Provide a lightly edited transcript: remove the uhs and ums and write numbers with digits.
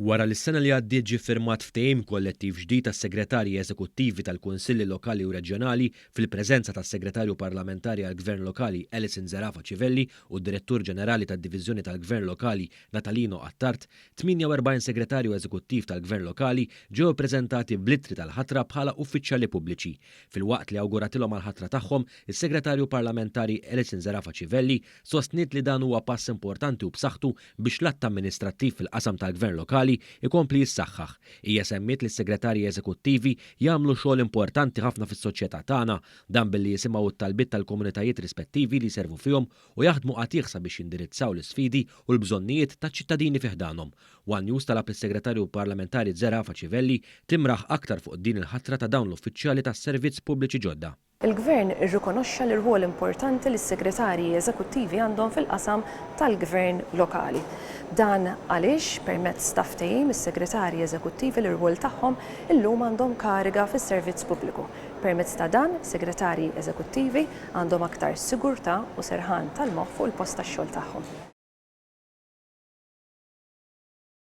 Wara li s-sena li għaddiet ġie ffirmat ftehim kollettiv ġdid tas-segretarji eżekuttivi tal-Kunsilli Lokali u Reġjonali fil-preżenza tas-Segretarju Parlamentari għall-Gvern Lokali Alison Zerafa Civelli u d-Direttur Ġenerali tad-Diviżjoni tal-Gvern Lokali Natalino Attart, 48 segretarju eżekuttiv tal-Gvern Lokali ġew ippreżentati bl-ittri tal-ħatra bħala uffiċjali pubbliċi. Filwaqt li awguratilhom għall-ħatra tagħhom, is-Segretarju Parlamentari Alison Zerafa Civelli sostniet li dan huwa pass importanti u b'saħħtu biex l-att amministrattiv fil-qasam tal-Gvern Lokali ikompli jissaħħaħ. Hija semmiet li s-segretarji eżekuttivi jagħmlu xogħol importanti ħafna fis-soċjetà tagħna, dan billi jisimgħu t-talbiet tal-komunitajiet rispettivi li jservu fihom u jaħdmu qatih sabiex jindirizzaw l-isfidi u l-bżonnijiet taċ-ċittadini fih danhom. One News talab is-Segretarju Parlamentari Zerafa Civelli timraħ aktar fuq din il-ħatra ta' dawn l-uffiċjali tas-servizz pubbliċi ġodda. Il-Gvern irrikonoxxa l-rwol importanti li s-segretarji eżekuttivi għandhom fil-qasam tal-Gvern lokali. Dan għaliex permezz ta' ftehim is-segretarji eżekuttivi l-rwol tagħhom illum għandhom kariga fis-servizz pubbliku. Permezz ta' dan, segretarji eżekuttivi għandhom aktar sigurtà u serħan tal-moħħ fuq il-post tax-xogħol tagħhom.